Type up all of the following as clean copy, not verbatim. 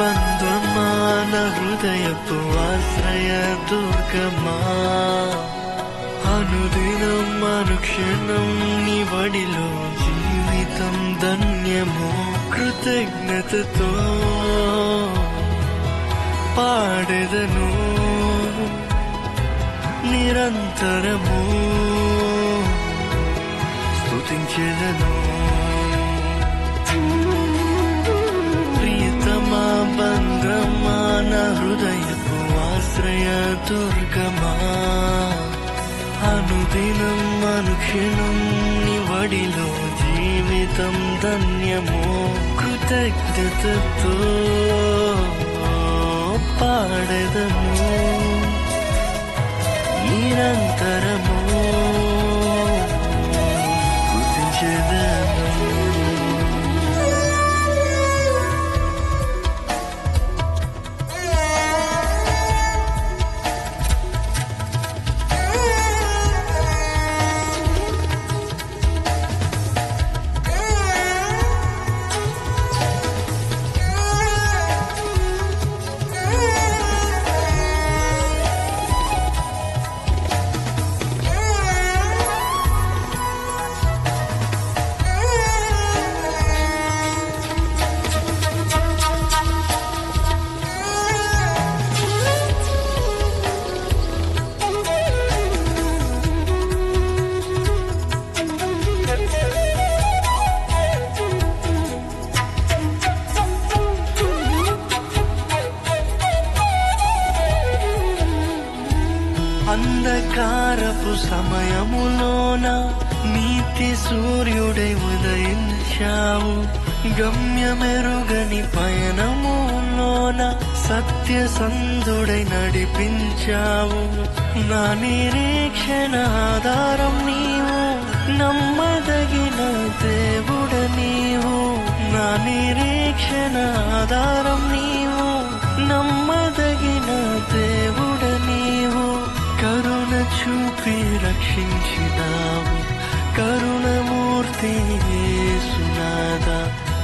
బంధమాన హృదయపు ఆశ్రయ దుర్గమా అనుదినం అనుక్షణం నీ వడిలో జీవితం ధన్యము కృతజ్ఞతతో పాడెదను నిరంతరము స్తుతించెదను ప్రియతమా బంధమా నా హృదయపు ఆశ్రయ దుర్గమా అనుదినం అనుక్షణం నీ వడిలో జీవితం ధన్యము కృతజ్ఞతతో పాడెదను నిరంతరము స్తుతించెదను అంధకారపు సమయములోన నీతి సూర్యుడై ఉదయించావు గమ్యమెరుగని పయనములోన సత్యసంధుడై నడిపించావు నా నిరీక్షణ ఆధారం నీవు నమ్మదగిన దేవుడ నీవు నా నిరీక్షణ ఆధారం నీవు నమ్మదగిన దేవుడ నీవు కరుణ చూపి రక్షించినావు కరుణమూర్తి యేసునాథా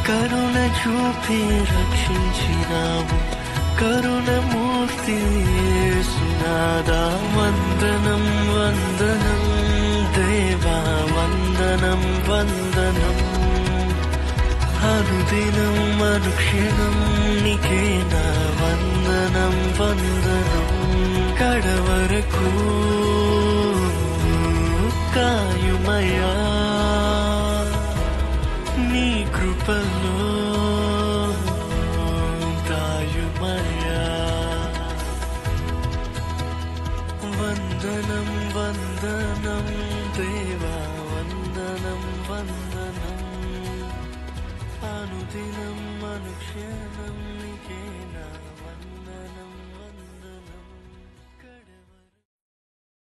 కరుణ చూపి రక్షించినావు కరుణమూర్తి యేసునాథా వందనం వందనం దేవా వందనం వందనం అనుదినం అనుక్షణం నీకే నా వందనం వందనం కడవరకు కాయుమయా నీ కృపలో కాయుమయా వందనం వందనం దేవా వందనం వందనం అనుదినం అనుక్షణం నీకే నా వందనం వందనం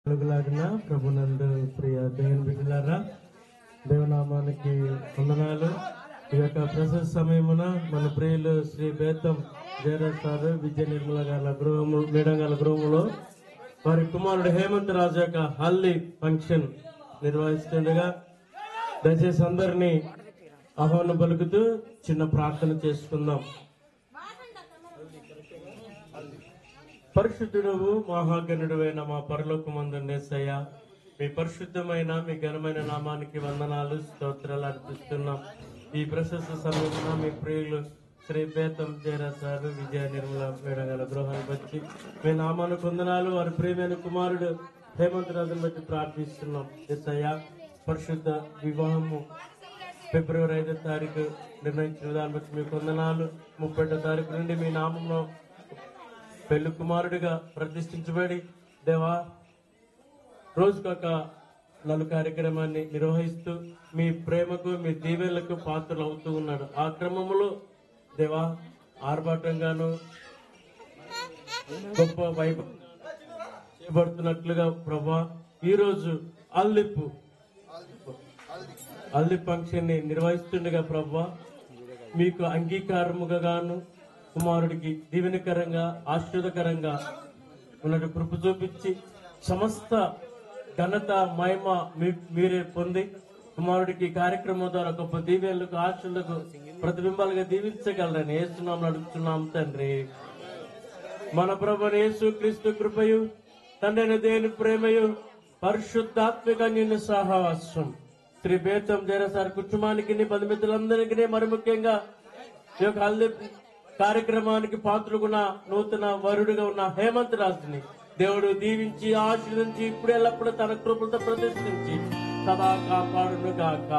కడవరలాగిన ప్రభునందు ప్రియ దేవుని బిడ్డలారా దేవనామానికి వందనాలు. ఈ యొక్క ప్రసెస్ సమయమున మన ప్రియులు శ్రీ బేతం జయరాజ్ సార్ విద్య నిర్మల గారి గృహము మేడం గారి గృహంలో వారి కుమారుడు హేమంత్ రాజు యొక్క హల్దీ ఫంక్షన్ నిర్వహిస్తుండగా దయచేసి అందరినీ ఆహ్వానం పలుకుతూ చిన్న ప్రార్థన చేసుకుందాం. పరిశుద్ధుడవు మహాగణుడువైన మా పరలోకమందున్న యేసయ్య, మీ పరిశుద్ధమైన మీ ఘనమైన నామానికి వందనాలు స్తోత్రాలు అర్పిస్తున్నాం. ఈ ప్రశస్త సమయంలో మీ ప్రియులు శ్రీ బేతం జయరాజ్ సార్ విజయ నిర్మల మేడం గారి గృహానికి వచ్చి మీ నామానికి వందనాలు. వారి ప్రియమైన కుమారుడు హేమంత్ రాజుని బట్టి ప్రార్థిస్తున్నాం. యేసయ్య, పరిశుద్ధ వివాహము ఫిబ్రవరి 5వ తారీఖు నిర్ణయించిన దాన్ని బట్టి మీకు వందనాలు. 30వ తారీఖు నుండి మీ నామంలో పెళ్లి కుమారుడిగా ప్రతిష్ఠించబడి దేవా రోజుకొక నలు కార్యక్రమాన్ని నిర్వహిస్తూ మీ ప్రేమకు మీ దీవెనలకు పాత్రలు అవుతూ ఉన్నాడు. ఆ క్రమంలో దేవా ఆర్భాటంగాను గొప్ప వైభవం చేయబడుతున్నట్లుగా ప్రభా ఈరోజు హల్దీ ఫంక్షన్ ని నిర్వహిస్తుండగా ప్రభా మీకు అంగీకారముగాను కుమారుడికి దీవెనకరంగా ఆశీర్వదకరంగా ఉన్నట్టు కృప చూపించి సమస్త ఘనత మహిమ మీరే పొంది కుమారుడికి కార్యక్రమం ద్వారా గొప్ప దీవెనలకు ఆశలకు ప్రతిబింబాలుగా దీవించగలరని యేసునామములో అడుగుతున్నాం తండ్రి. మన ప్రభువైన యేసు క్రీస్తు కృపయు తండ్రి దేవుని ప్రేమయు పరిశుద్ధాత్మిక నిన్ను సహవాసం శ్రీ బేతం జయసారి కుటుంబానికి బంధుమిత్రులందరికీ మరి ముఖ్యంగా ఈ యొక్క హల్దీ కార్యక్రమానికి పాత్రకున్న నూతన వరుడుగా ఉన్న హేమంత్ రాజుని దేవుడు దీవించి ఆశీర్వదించి ఇప్పుడు ఎల్లప్పుడూ తన కృపలతో ప్రదర్శించి సదా కాపాడును గాక.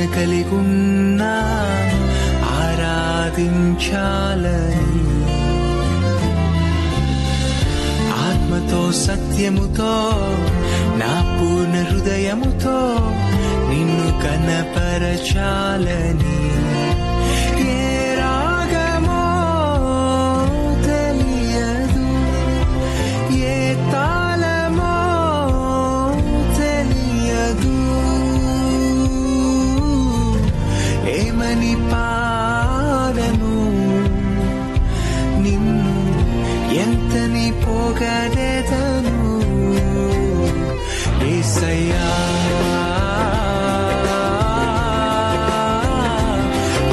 కలిగున్నా ఆరాధించాలని ఆత్మతో సత్యముతో నా పూర్ణ హృదయముతో నిన్ను కనపరచాలని ఏ రాగమో తెలియదు ఏ తాళమో తెలియదు ఏమని పాడను నిన్ను ఎంతని పోగడెదను యేసయ్యా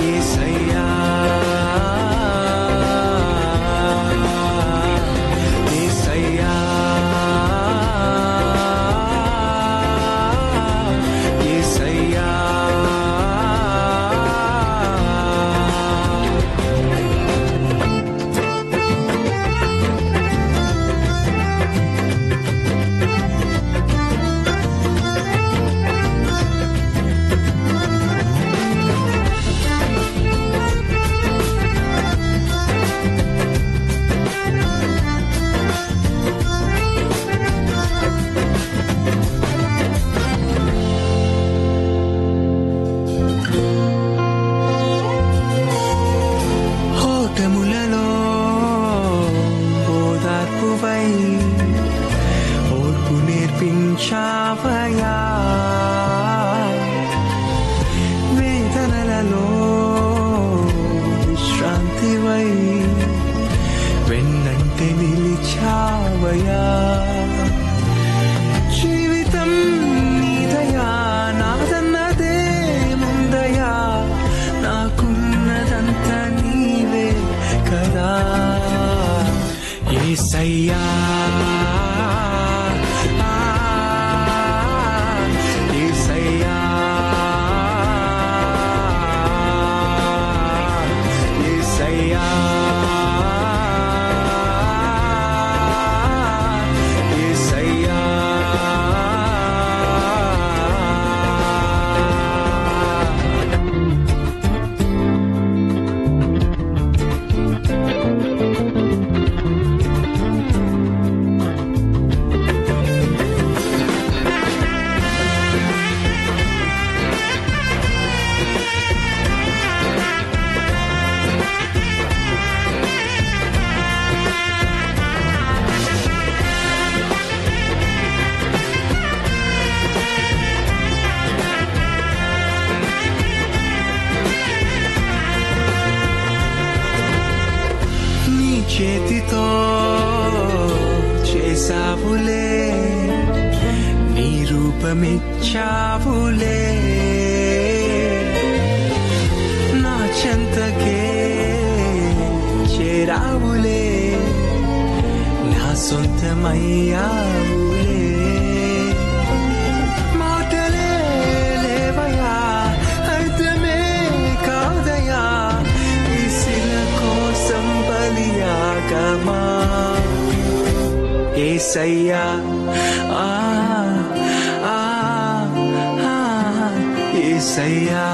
యేసయ్యా యేసయ్యా యేసయ్యా ఓటములలో ఓదార్పువై ఓర్పు నేర్పించావయా వేదనలలో విశ్రాంతివై వెన్నంటే నిలిచావయా జీవితం నీదయా నాదన్నదే ముందయా నాకున్నదంతా నీవే కదా యేసయ్యా యేసయ్యా యేసయ్యా యేసయ్యా చేతితో చేసావులే నీ రూపమిచ్చావులే నా చెంతకే చేరావులే నా సొంతమయ్యావులే మాటలే లేవయా అర్థమే కాదయా ఇసిన కోసం బలియాగమా యేసయ్యా యేసయ్యా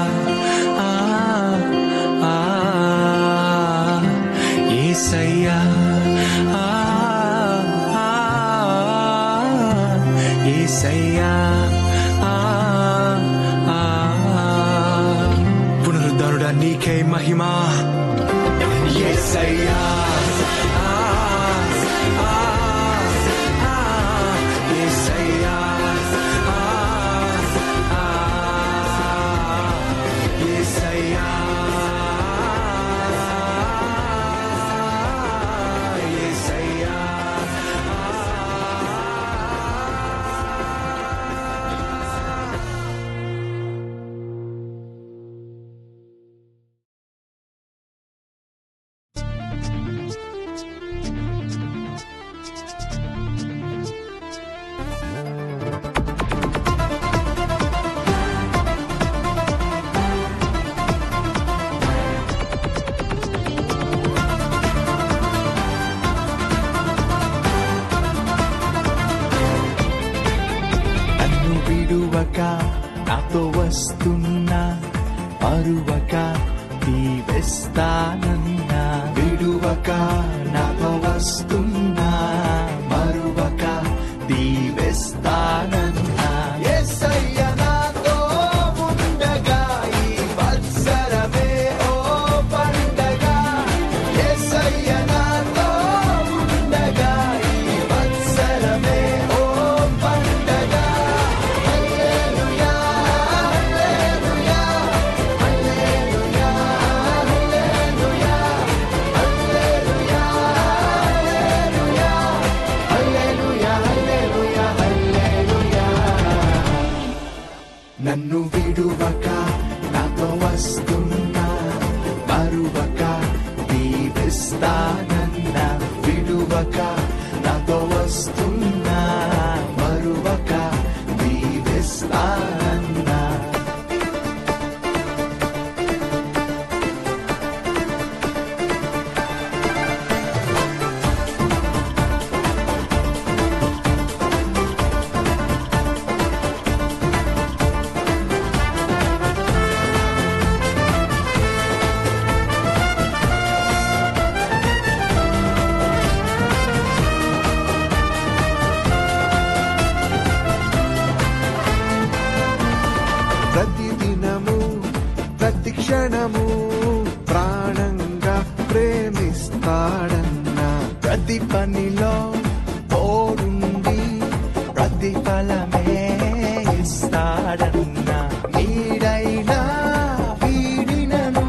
యేసయ్యా యేసయ్యా పునరుద్ధరుడా నీకే మహిమా యేసయ్యా యేసయ్యా విడువక నాతో వస్తున్నా మరువక దీవిస్తానన్నా విడువక నాతో వస్తున్నా మరువక దీవిస్తానన్నా యేసయ్య నాతో ఉండగా ఈ వత్సరమే ఓ పండగ యేసయ్య నాతో ఉండగా ఈ వత్సరమే ఓ పండగ హల్లెలూయా హల్లెలూయా హల్లెలూయా హల్లెలూయా హల్లెలూయా హల్లెలూయా హల్లెలూయా హల్లెలూయా నన్ను విడువక నాతో వస్తున్నా మరువక దీవిస్తానన్నా విడువక నాతో వస్తున్నా మరువక దీవిస్తానన్నా ప్రతిదినము ప్రతి క్షణము ప్రాణంగా ప్రేమిస్తాడన్నా ప్రతి పనిలో తోడుండి ప్రతిఫలమే ఇస్తాడన్నా నీడైనా వీడినను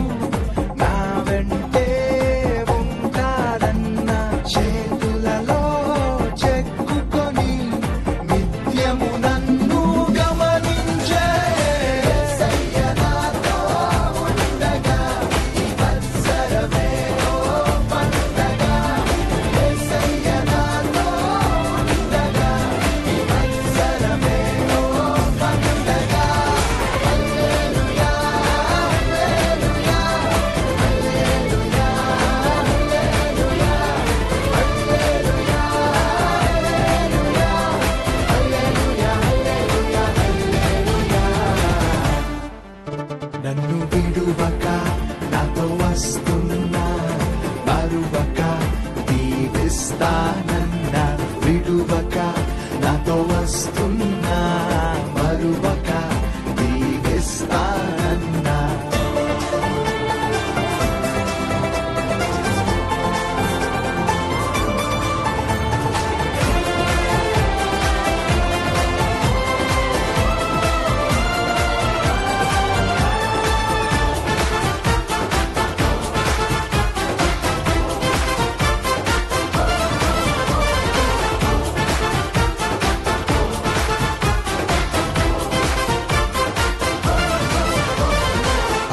నా వెంటే ఉంటాడన్నా చేతులలో చెక్కుకొని నిత్యము నన్ను గమనించే యేసయ్య నాతో ఉండగా ఈ వత్సరమే ఓ పండగ యేసయ్య నాతో ఉండగా ఈ వత్సరమే ఓ పండగ హల్లెలూయా హల్లెలూయా హల్లెలూయా హల్లెలూయా హల్లెలూయా హల్లెలూయా హల్లెలూయా హల్లెలూయా నన్ను విడువక నాతో వస్తున్నా మరువక దీవిస్తానన్నా విడువక నాతో వస్తున్నా మరువక దీవిస్తానన్నా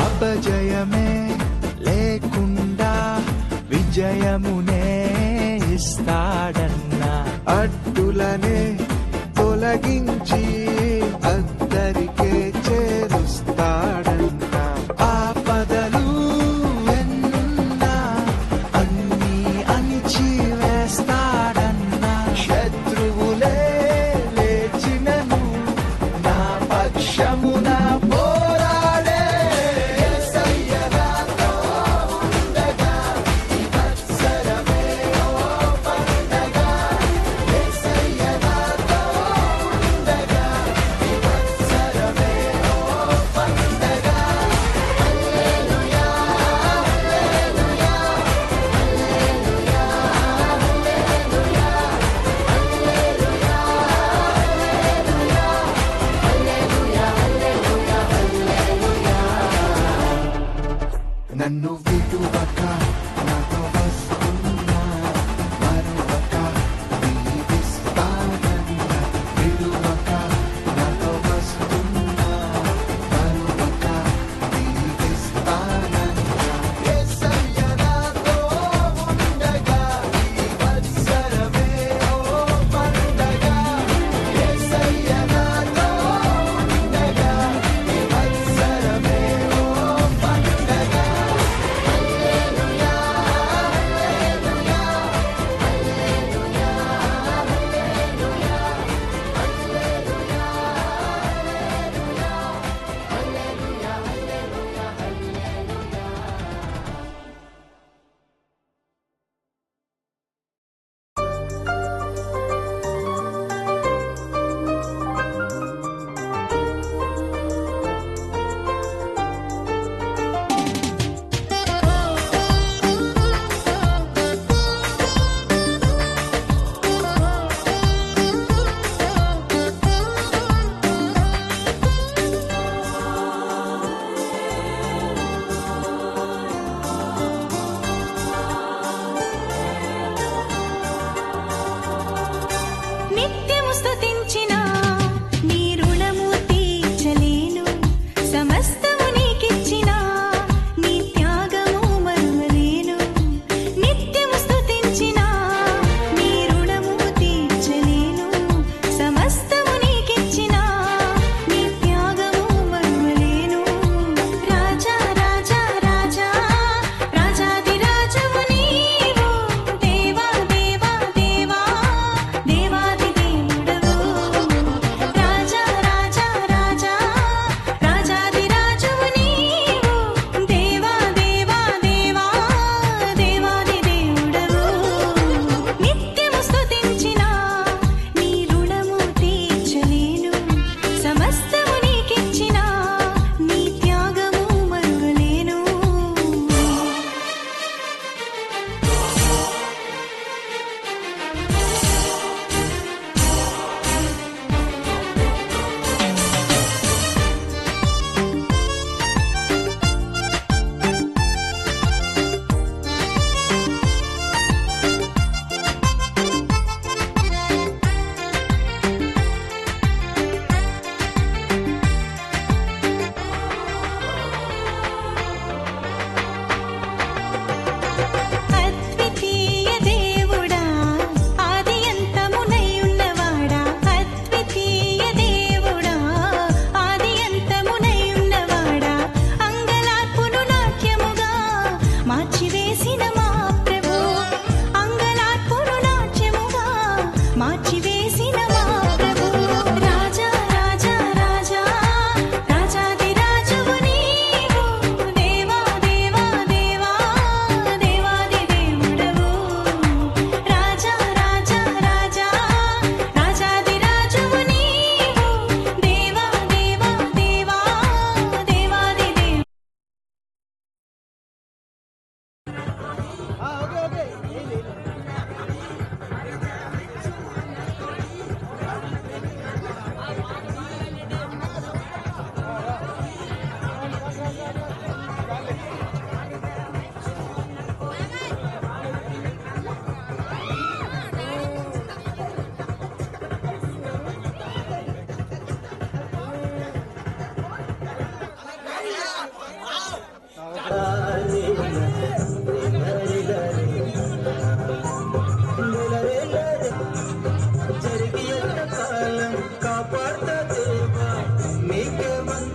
అపజయమే లేకుండా విజయమునే ఇస్తాడన్నా అడ్డులనే తొలగించి అద్దరికే చేరుస్తాడన్నా ఆపదలు ఎన్నున్నా అన్నీ అణిచి వేస్తాడన్నా శత్రువులే లేచినను నా పక్షమున పోరాడే యేసయ్య నాతో ఉండగా ఈ వత్సరమే ఓ పండగ యేసయ్య నాతో ఉండగా ఈ వత్సరమే ఓ పండగ హల్లెలూయా హల్లెలూయా హల్లెలూయా హల్లెలూయా హల్లెలూయా హల్లెలూయా హల్లెలూయా హల్లెలూయా నన్ను విడువక నాతో వస్తున్నా మరువక దీవిస్తానన్నా విడువక నాతో వస్తున్నా మరువక దీవిస్తానన్నా యేసయ్య నాతో ఉండగా ఈ వత్సరమే ఓ పండగ యేసయ్య నాతో ఉండగా ఈ వత్సరమే ఓ పండగ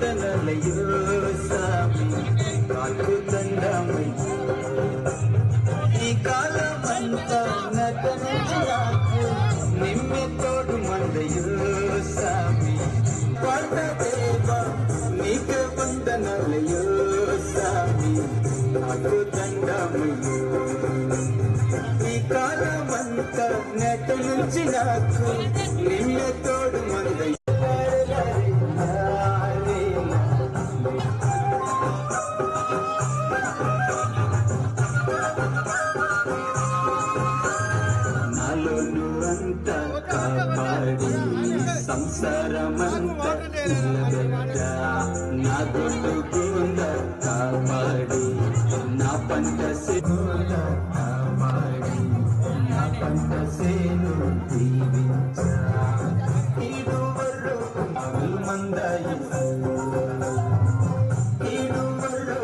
వందనలయో స్వామి నాకు దండమయ్యో ఈ కాలమంతా నటనకు నిమ్మె తోడు మందయో స్వామి వందదేవా నీకు వందనలయో స్వామి నాకు దండమయ్యో ఈ కాలమంతా నటనుంచి నాకు నిమ్మె తోడు మందయ్యో కాపాడి సంసారమంతా నిలబెట్ట నా గుండు కింద కాపాడి నా పంట సేనుల కాపాడి నా పంట సేను దీవించ ఇరువరు మందాయి ఇరువరు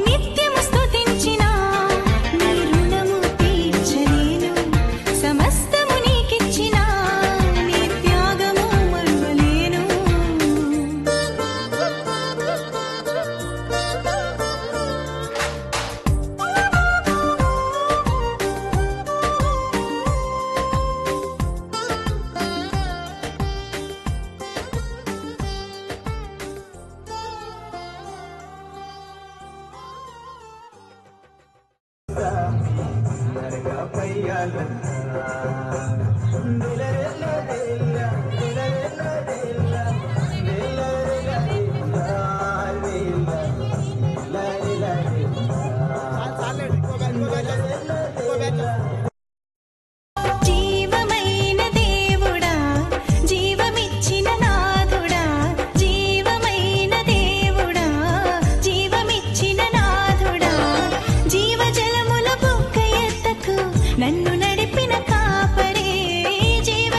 నిత్యము స్తుతించినా నీ రుణము తీర్చలేను సమస్తము నీకిచ్చినా నీ త్యాగము మరువలేను జీవమైన దేవుడా జీవమిచ్చిన నాథుడా జీవమైన దేవుడా జీవమిచ్చిన నాథుడా జీవజలముల బొక్క ఎత్తకు నన్ను నడిపిన కాపరే జీవ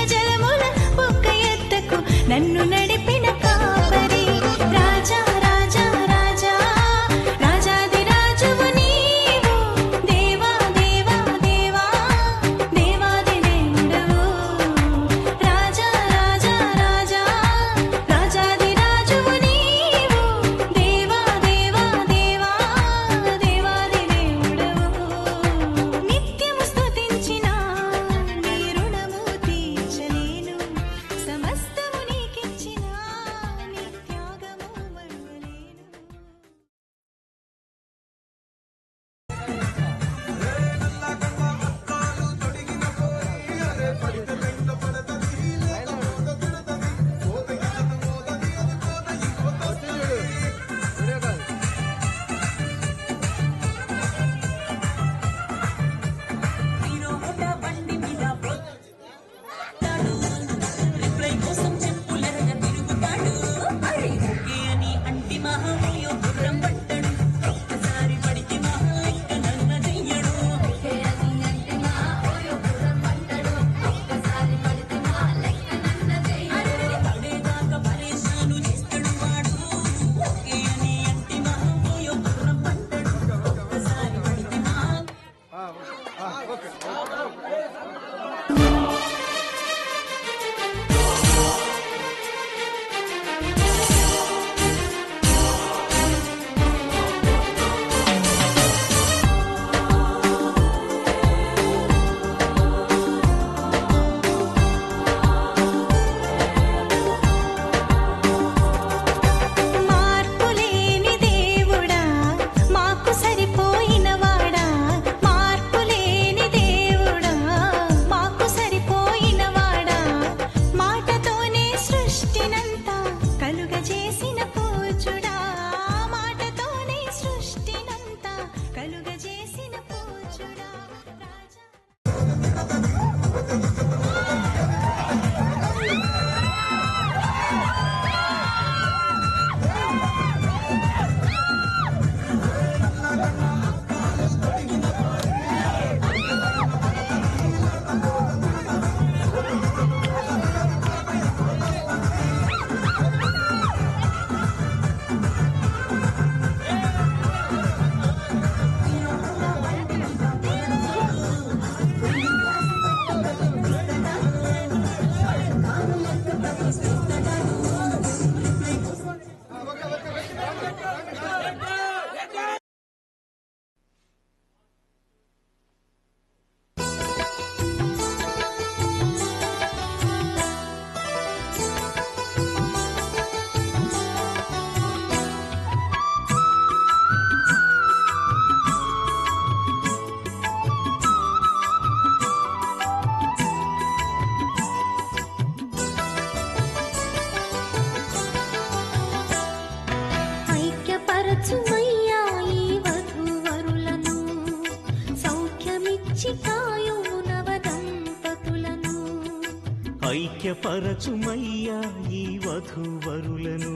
ఐక్యపరచుమయ్యా ఈ వధూవరులను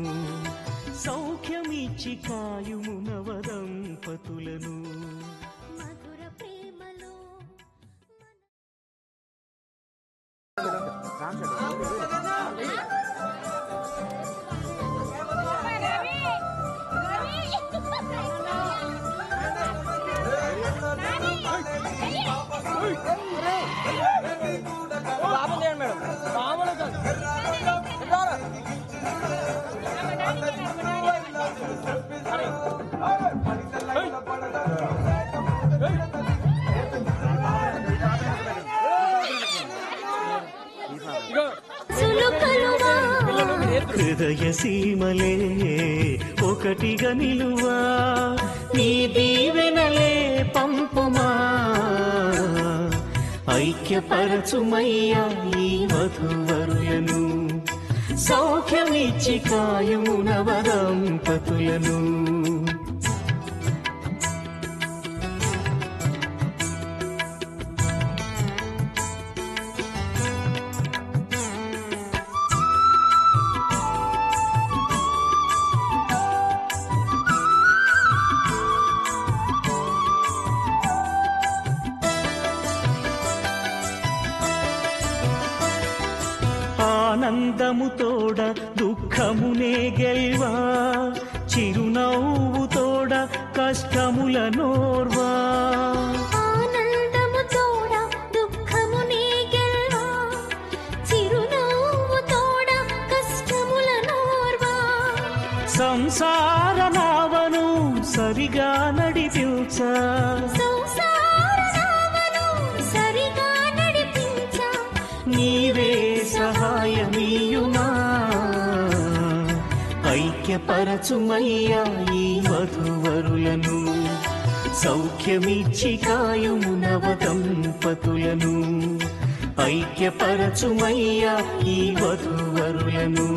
సౌఖ్యమిచ్చి కాయుమున వదంపతులను మధుర ప్రేమలో హృదయ సీమలే ఒకటిగా నిలువా నీ దీవెనలే పంపుమా ఐక్యపరచుమయ్యా ఈ వధూవరులను సౌఖ్యమిచ్చి కాయుమున వదంపతులను ఆనందము తోడ దుఃఖమునే గెల్వా చిరునవ్వు తోడ కష్టముల నోర్వా ఆనందము తోడ దుఃఖమునే గెల్వా చిరునవ్వు తోడ కష్టముల నోర్వా సంసార నావను సరిగా నడిపించా నీవే సహాయమీయుమా ఐక్యపరచుమయ్యా ఈ వధూవరులను సౌఖ్యమిచ్చి కాయుమున వదంపతులను ఐక్యపరచుమయ్యా ఈ వధూవరులను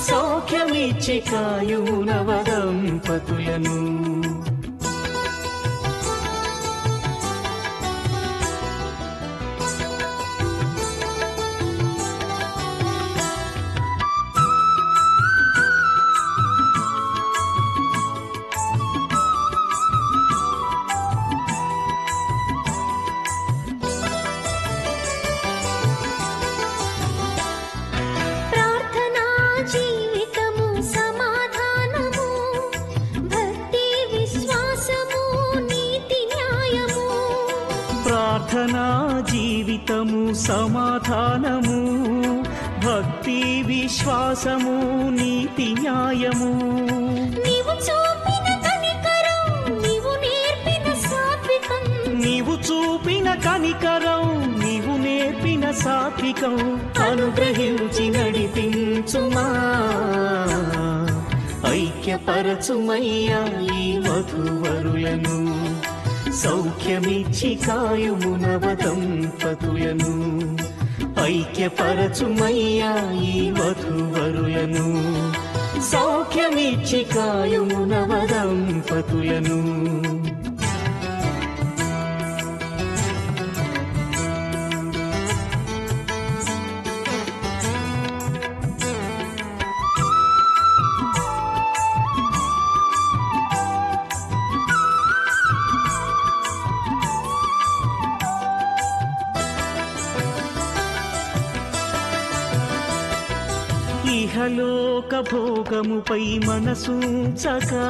సౌఖ్యమిచ్చి కాయుమున వదంపతులను ప్రార్థనా జీవితము సమాధానము భక్తి విశ్వాసము నీతి న్యాయము నీవు చూపిన కనికరం నీవు నేర్పిన సాత్వికం అనుగ్రహించి నడిపించుమా ఐక్యపరచుమయ్యా ఈ వధూవరులను సౌఖ్యమిచ్చి కాయుమున వదంపతులను ఐక్యపరచుమయ్యా ఈ వధూవరులను సౌఖ్యమిచ్చి కాయుమున వదంపతులను ఇహలోక భోగముపై మనసుంచగా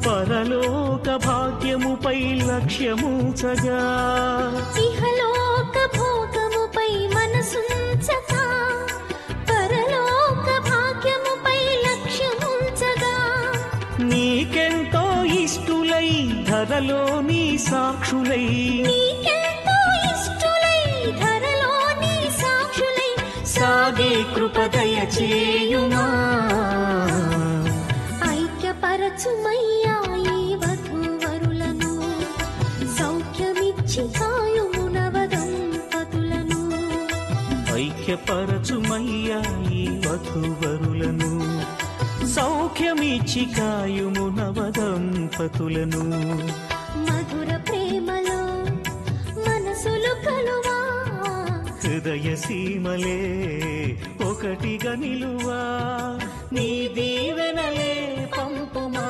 పరలోక భాగ్యముపై లక్ష్యముంచగా ఇహలోక భోగముపై మనసుంచగా పరలోక భాగ్యముపై లక్ష్యముంచగా నీకెంతో ఇష్టులై ధరలోని సాక్షులై సాగే కృపదయ చేయుమా ఐక్యపరచుమయ్యా ఈ వధూవరులను సౌఖ్యమిచ్చి కాయుమున వదంపతులను ఐక్యపరచుమయ్యా ఈ వధూవరులను సౌఖ్యమిచ్చి కాయుమున వదంపతులను మధుర ప్రేమలో మనసులు కలువా హృదయ సీమలే ఒకటిగా నిలువా నీ దీవెనలే పంపుమా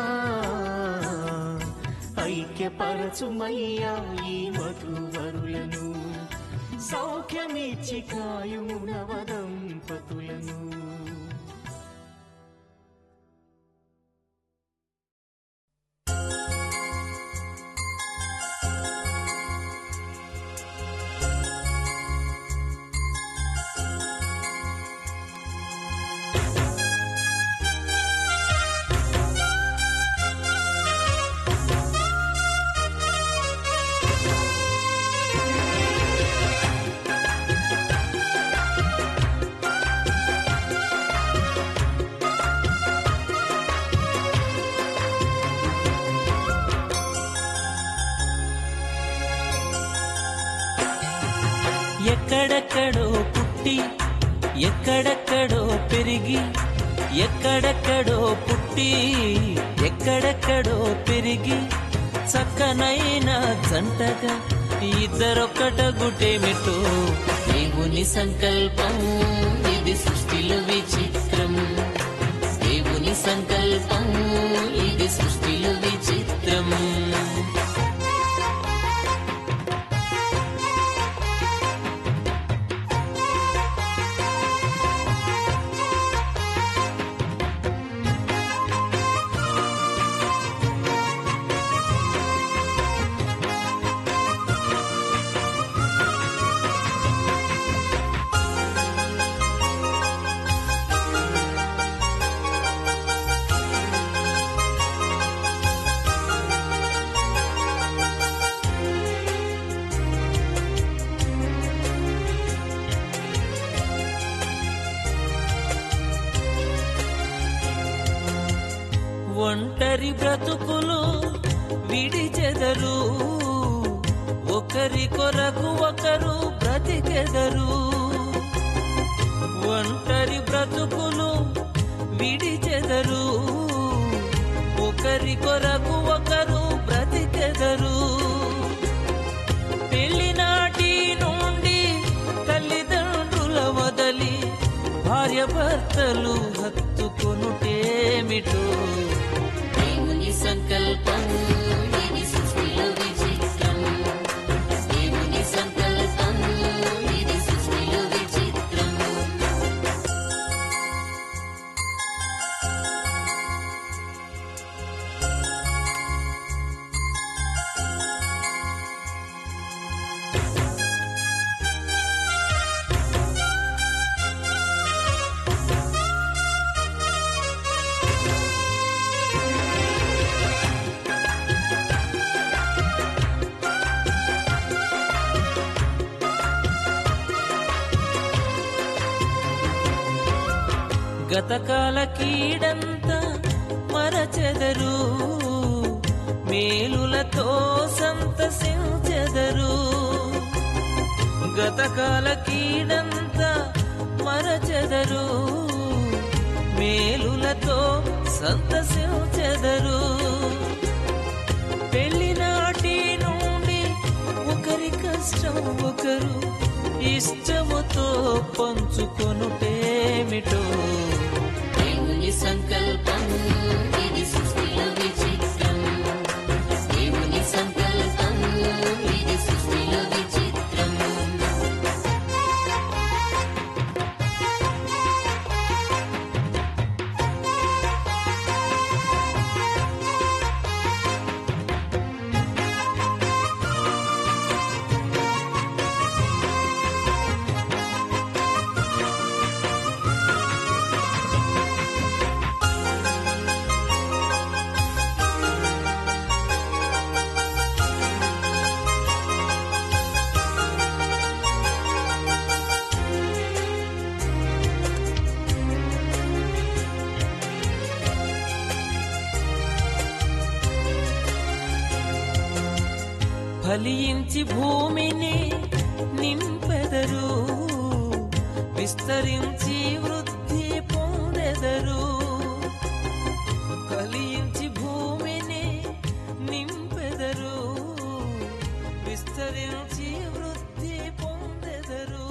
ఐక్యపరచుమయ్యా ఈ వధూవరులను సౌఖ్యమిచ్చి కాయుము నవదంపతులను ఎక్కడెక్కడో పుట్టి ఎక్కడెక్కడో పెరిగి ఎక్కడెక్కడో పుట్టి ఎక్కడెక్కడో పెరిగి చక్కనైన జంటగా ఇద్దరొక్కటగుటేమిటో దేవుని సంకల్పం ఇది సృష్టిలో విచిత్రం దేవుని సంకల్పం ఇది సృష్టిలో విచిత్రం ఒంటరి బ్రతుకులు విడిచెదరు ఒకరి కొరకు ఒకరు బ్రతికెదరు ఒంటరి బ్రతుకులు విడిచెదరు ఒకరి కొరకు ఒకరు బ్రతికెదరు పెళ్లినాటి నుండి తల్లిదండ్రుల వదలి భార్య భర్తలు హత్తుకొనుటేమిటో దేవుని సంకల్పం ఇది సృష్టిలో విచిత్రం దేవుని సంకల్పం ఇది సృష్టిలో విచిత్రం గతకాల కీడంతా మరచెదరు మేలులతో సంతసించెదరు గతకాల కీడంతా మరచెదరు మేలులతో సంతసించెదరు పెళ్లినాటి నుండి ఒకరి కష్టం ఒకరు ఇష్టముతో పంచుకొనుటేమిటో దేవుని సంకల్పం ఇది సృష్టిలో విచిత్రం దేవుని సంకల్పం ఇది సృష్టిలో విచిత్రం ఫలించి భూమిని నింపెదరు విస్తరించి వృద్ధి పొందెదరు ఫలించి భూమిని నింపెదరు విస్తరించి వృద్ధి పొందెదరు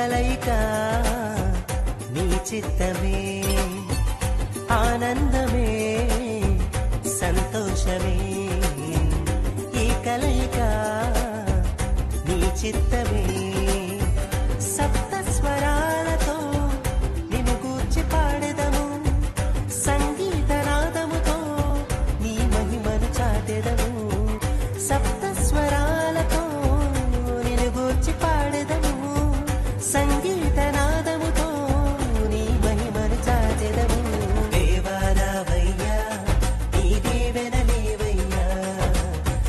కలయిక నీ చిత్తమే ఆనందమే సంతోషమే ఈ కలయిక నీ చిత్తమే సప్త స్వరాలతో నిన్ను గూర్చి పాడెదము సంగీత నాదముతో నీ మహిమను చాటెదము సప్త స్వరాలతో నిన్ను గూర్చి పాడెదము సంగీత నాదముతో నీ మహిమను చాటెదము దేవారావయ్యా నీ దేవెనలేవయ్యా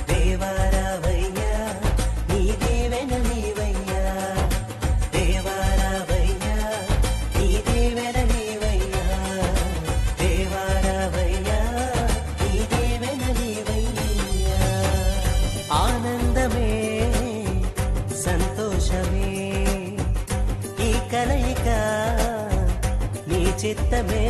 దేవారావయ్యా నీ దేవెనలేవయ్యా దేవారావయ్యా నీ దేవెనలేవయ్యా దేవారావయ్యా నీ దేవెనలేవయ్యా ఆనందమే సంతోషమే ఈ కలయిక నీ చిత్తమే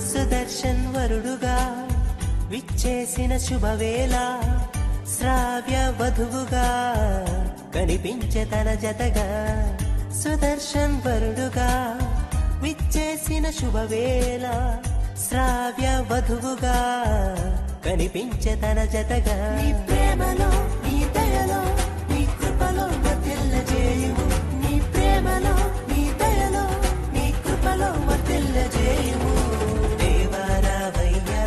సుదర్శన్ వరుడుగా విచ్చేసిన శుభవేళ శ్రావ్య వధువుగా కనిపించే తన జతగా సుదర్శన్ వరుడుగా విచ్చేసిన శుభవేళ శ్రావ్య వధువుగా కనిపించే తన జతగా నీ ప్రేమలో నీ దయలో నీ కృపలో వర్ధిల్లజేయుము నీ ప్రేమలో నీ దయలో నీ కృపలో వర్ధిల్లజేయుము దేవారావయ్యా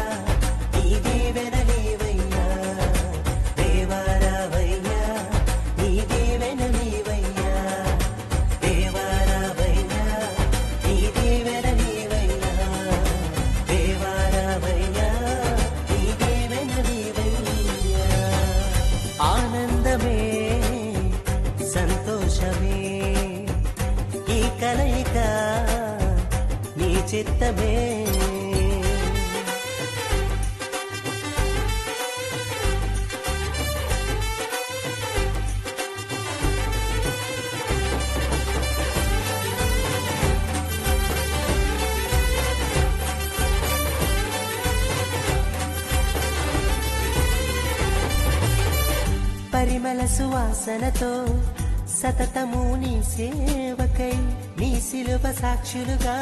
నీ దేవెనలేవయ్యా దేవారావయ్యా నీ దేవెనలేవయ్యా దేవారావయ్యా నీ దేవెనలేవయ్యా దేవారావయ్యా నీ దేవెనలేవయ్యా ఆనందమే సంతోషమే ఈ కలయిక నీ చిత్తమే పరిమళ సువాసనతో సతతము నీ సేవకై నీ శిలువ సాక్షులుగా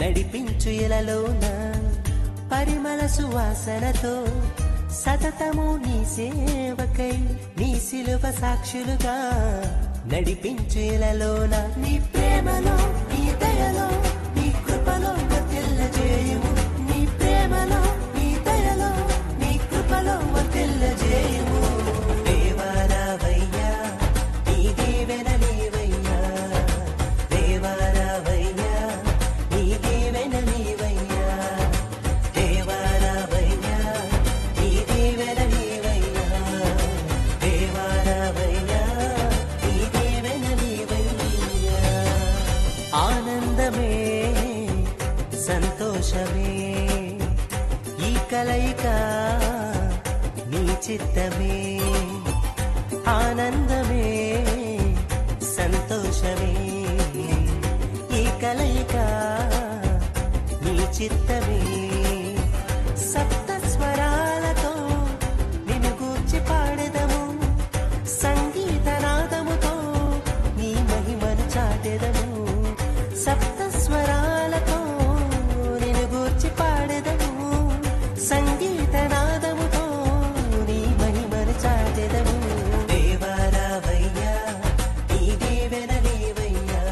నడిపించు ఇలలోన పరిమళ సువాసనతో సతతము నీ సేవకై నీ శిలువ సాక్షులుగా నడిపించు ఇలలోన నీ ప్రేమలో నీ దయలో నీ కృపలో వర్ధిల్లజేయుము నీ ప్రేమలో నీ దయలో నీ కృపలో వర్ధిల్లజేయుము దేవారావయ్యా నీ దేవెనలేవయ్యా దేవారావయ్యా నీ దేవెనలేవయ్యా దేవారావయ్యా నీ దేవెనలేవయ్యా దేవారావయ్యా నీ దేవెనలేవయ్యా ఆనందమే సంతోషమే ఈ కలయిక నీ చిత్తమే ఆనందమే సంతోషమే ఈ కలయిక నీ చిత్తమే సప్త స్వరాలతో నిన్ను గూర్చి పాడెదము సంగీత నాదముతో నీ మహిమను చాటెదము సప్త స్వరాలతో నిన్ను గూర్చి పాడెదము సంగీత నాదముతో నీ మహిమను చాటెదము దేవారావయ్యా నీ దేవెనలేవయ్యా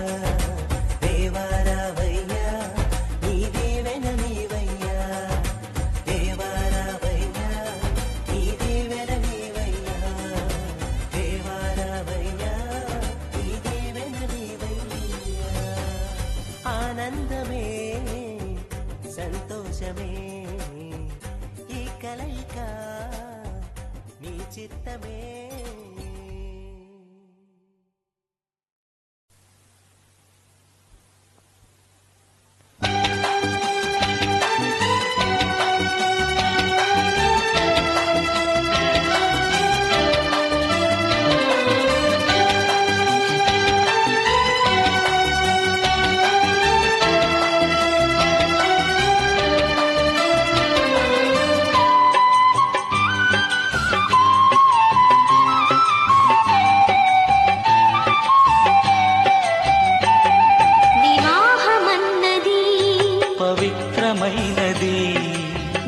దేవారావయ్యా నీ దేవెనలేవయ్యా నిజమే ఈ కలయిక నీ చిత్తమే. పవిత్రమైనది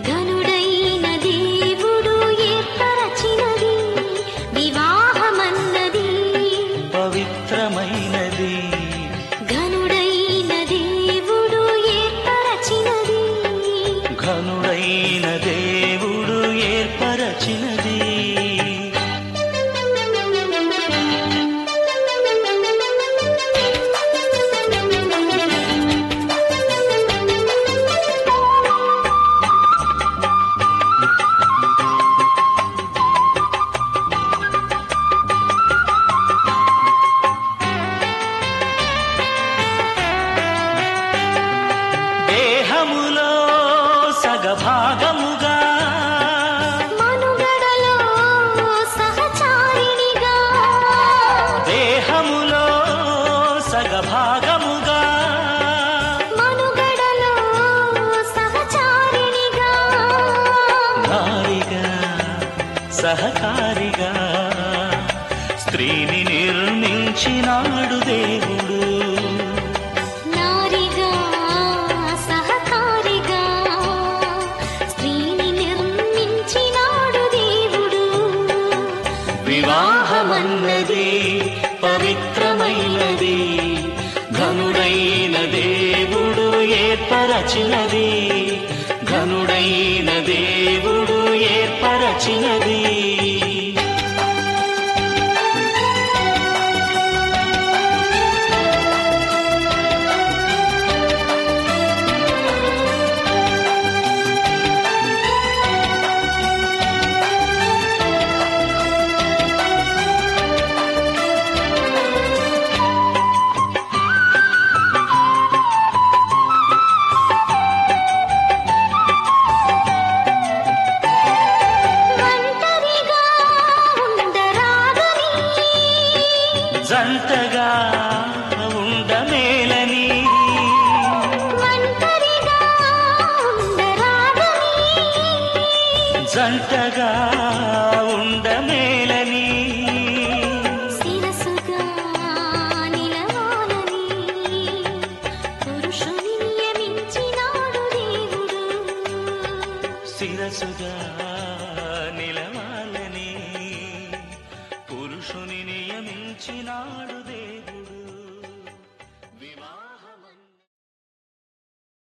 ఘనుడైన దేవుడు ఏర్పరచినది. వివాహమన్నది పవిత్రమైనది ఘనుడైన దేవుడు ఏర్పరచినది. ఘనుడైన దేవుడు ఏర్పరచినది. దేహములో సగభాగముగా మనుగడలో సహచారిణిగా దేహములో సగభాగముగా మనుగడలో సహచారిణిగా నారిగా సహకారిగా స్త్రీని నిర్మించినాడు దేవుడు. నారిగా సహకారిగా స్త్రీని నిర్మించినాడు దేవుడు. వివాహమన్నది పవిత్రమైనది ఘనుడైన దేవుడు ఏర్పరచినది. ఘనుడైన దేవుడు ఏర్పరచినది. ఒంటరిగా ఉండరాదని జంటగా ఉండమేలని ఒంటరిగా ఉండరాదని జంటగా ఉండమేలని శిరసుగా నిలవాలని పురుషుని నియమించినాడు దేవుడు. శిరసుగా